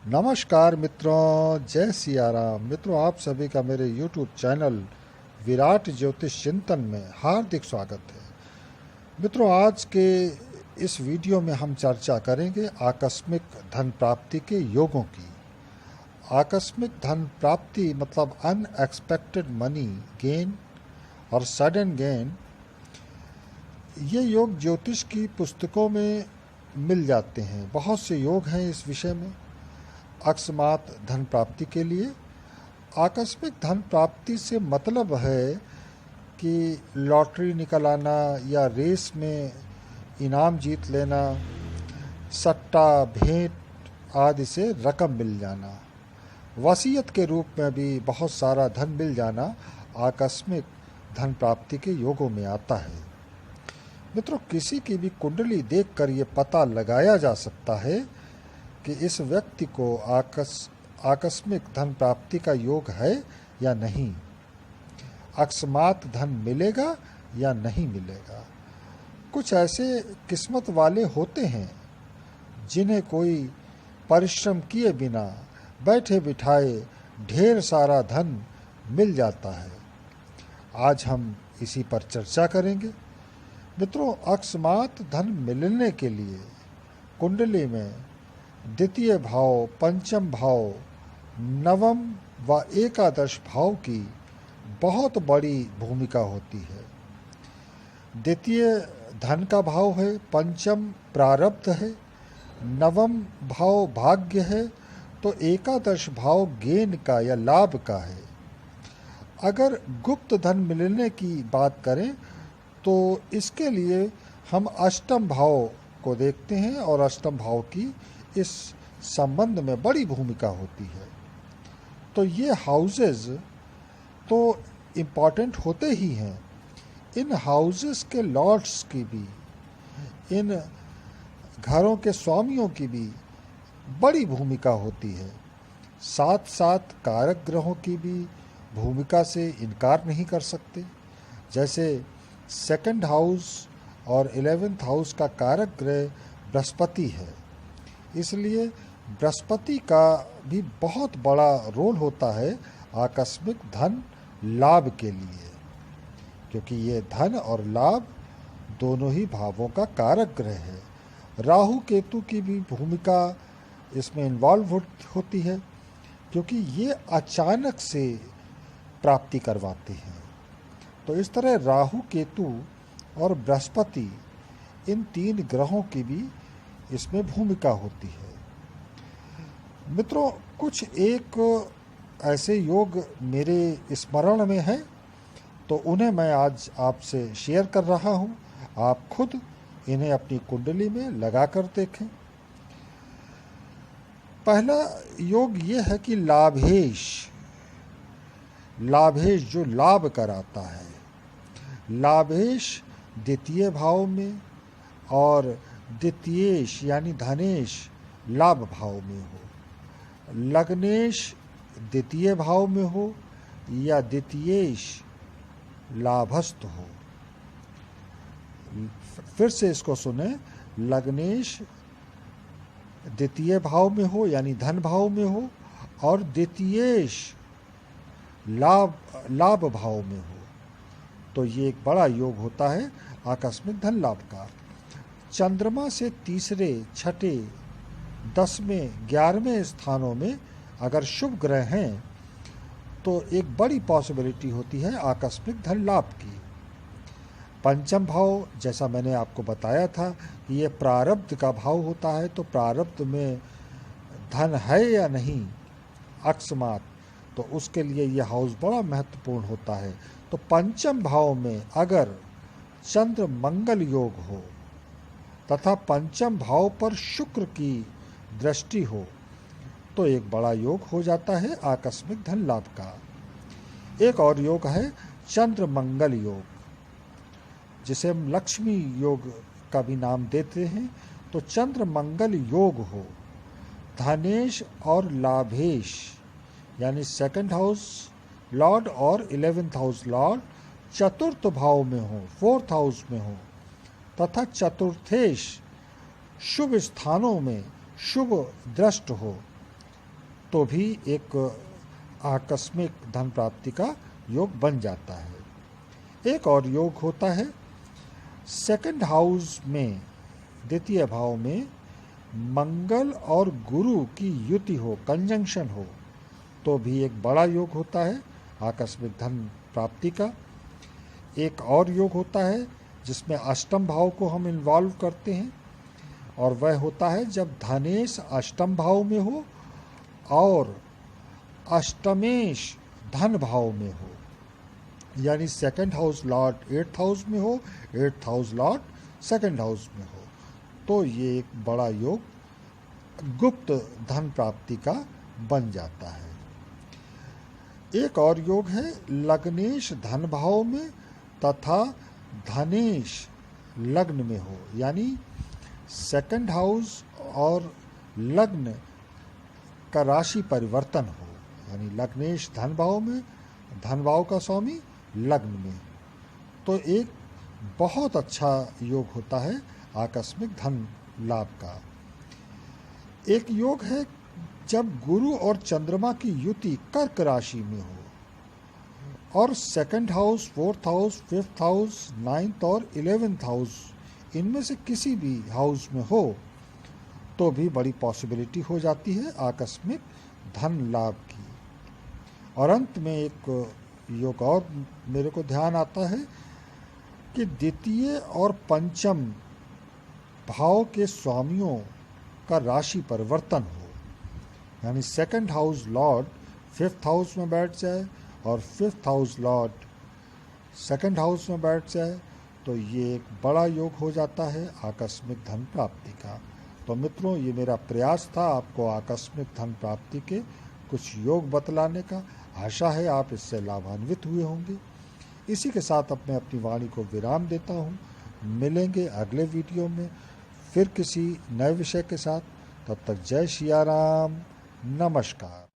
नमस्कार मित्रों, जय सिया राम। मित्रों, आप सभी का मेरे YouTube चैनल विराट ज्योतिष चिंतन में हार्दिक स्वागत है। मित्रों, आज के इस वीडियो में हम चर्चा करेंगे आकस्मिक धन प्राप्ति के योगों की। आकस्मिक धन प्राप्ति मतलब अनएक्सपेक्टेड मनी गेन और सडन गेन। ये योग ज्योतिष की पुस्तकों में मिल जाते हैं। बहुत से योग हैं इस विषय में अकस्मात धन प्राप्ति के लिए। आकस्मिक धन प्राप्ति से मतलब है कि लॉटरी निकल आना या रेस में इनाम जीत लेना, सट्टा, भेंट आदि से रकम मिल जाना, वसीयत के रूप में भी बहुत सारा धन मिल जाना आकस्मिक धन प्राप्ति के योगों में आता है। मित्रों, किसी की भी कुंडली देखकर ये पता लगाया जा सकता है कि इस व्यक्ति को आकस्मिक धन प्राप्ति का योग है या नहीं, अकस्मात धन मिलेगा या नहीं मिलेगा। कुछ ऐसे किस्मत वाले होते हैं जिन्हें कोई परिश्रम किए बिना बैठे बिठाए ढेर सारा धन मिल जाता है। आज हम इसी पर चर्चा करेंगे। मित्रों, अकस्मात धन मिलने के लिए कुंडली में द्वितीय भाव, पंचम भाव, नवम व एकादश भाव की बहुत बड़ी भूमिका होती है। द्वितीय धन का भाव है, पंचम प्रारब्ध है, नवम भाव भाग्य है, तो एकादश भाव गेन का या लाभ का है। अगर गुप्त धन मिलने की बात करें तो इसके लिए हम अष्टम भाव को देखते हैं और अष्टम भाव की इस संबंध में बड़ी भूमिका होती है। तो ये हाउसेस तो इम्पॉर्टेंट होते ही हैं। इन हाउसेस के लॉर्ड्स की भी, इन घरों के स्वामियों की भी बड़ी भूमिका होती है। साथ साथ कारक ग्रहों की भी भूमिका से इनकार नहीं कर सकते। जैसे सेकंड हाउस और 11th हाउस का कारक ग्रह बृहस्पति है, इसलिए बृहस्पति का भी बहुत बड़ा रोल होता है आकस्मिक धन लाभ के लिए, क्योंकि ये धन और लाभ दोनों ही भावों का कारक ग्रह है। राहु केतु की भी भूमिका इसमें इन्वॉल्व होती है, क्योंकि ये अचानक से प्राप्ति करवाते हैं। तो इस तरह राहु केतु और बृहस्पति, इन तीन ग्रहों की भी इसमें भूमिका होती है। मित्रों, कुछ एक ऐसे योग मेरे स्मरण में हैं, तो उन्हें मैं आज आपसे शेयर कर रहा हूँ। आप खुद इन्हें अपनी कुंडली में लगा कर देखें। पहला योग ये है कि लाभेश जो लाभ कराता है, लाभेश द्वितीय भाव में और द्वितीयेश यानी धनेश लाभ भाव में हो, लग्नेश द्वितीय भाव में हो या द्वितीयेश लाभस्थ हो। फिर से इसको सुने, लग्नेश द्वितीय भाव में हो यानी धन भाव में हो और द्वितीयेश लाभ भाव में हो, तो ये एक बड़ा योग होता है आकस्मिक धन लाभ का। चंद्रमा से तीसरे, छठे, 10वें, 11वें स्थानों में अगर शुभ ग्रह हैं तो एक बड़ी पॉसिबिलिटी होती है आकस्मिक धन लाभ की। पंचम भाव, जैसा मैंने आपको बताया था कि ये प्रारब्ध का भाव होता है, तो प्रारब्ध में धन है या नहीं अकस्मात, तो उसके लिए ये हाउस बड़ा महत्वपूर्ण होता है। तो पंचम भाव में अगर चंद्र मंगल योग हो तथा पंचम भाव पर शुक्र की दृष्टि हो तो एक बड़ा योग हो जाता है आकस्मिक धन लाभ का। एक और योग है चंद्र मंगल योग, जिसे हम लक्ष्मी योग का भी नाम देते हैं। तो चंद्र मंगल योग हो, धनेश और लाभेश यानी सेकंड हाउस लॉर्ड और 11th हाउस लॉर्ड चतुर्थ भाव में हो, 4th हाउस में हो, तथा चतुर्थेश शुभ स्थानों में शुभ दृष्ट हो, तो भी एक आकस्मिक धन प्राप्ति का योग बन जाता है। एक और योग होता है सेकंड हाउस में, द्वितीय भाव में मंगल और गुरु की युति हो, कंजंक्शन हो, तो भी एक बड़ा योग होता है आकस्मिक धन प्राप्ति का। एक और योग होता है जिसमें अष्टम भाव को हम इन्वॉल्व करते हैं, और वह होता है जब धनेश अष्टम भाव में हो और अष्टमेश धन भाव में हो, यानी second house Lord 8th house में हो, 8th house Lord second house में हो, तो ये एक बड़ा योग गुप्त धन प्राप्ति का बन जाता है। एक और योग है लग्नेश धन भाव में तथा धनेश लग्न में हो, यानी सेकंड हाउस और लग्न का राशि परिवर्तन हो, यानी लग्नेश धन भाव में, धन भाव का स्वामी लग्न में, तो एक बहुत अच्छा योग होता है आकस्मिक धन लाभ का। एक योग है जब गुरु और चंद्रमा की युति कर्क राशि में हो और second house, 4th house, 5th house, 9th और 11th हाउस इनमें से किसी भी हाउस में हो, तो भी बड़ी पॉसिबिलिटी हो जाती है आकस्मिक धन लाभ की। और अंत में एक योग और मेरे को ध्यान आता है कि द्वितीय और पंचम भाव के स्वामियों का राशि परिवर्तन हो, यानी second house Lord 5th house में बैठ जाए और 5th house Lord second house में बैठ जाए, तो ये एक बड़ा योग हो जाता है आकस्मिक धन प्राप्ति का। तो मित्रों, ये मेरा प्रयास था आपको आकस्मिक धन प्राप्ति के कुछ योग बतलाने का। आशा है आप इससे लाभान्वित हुए होंगे। इसी के साथ अब मैं अपनी वाणी को विराम देता हूँ। मिलेंगे अगले वीडियो में फिर किसी नए विषय के साथ। तब तक जय सिया राम, नमस्कार।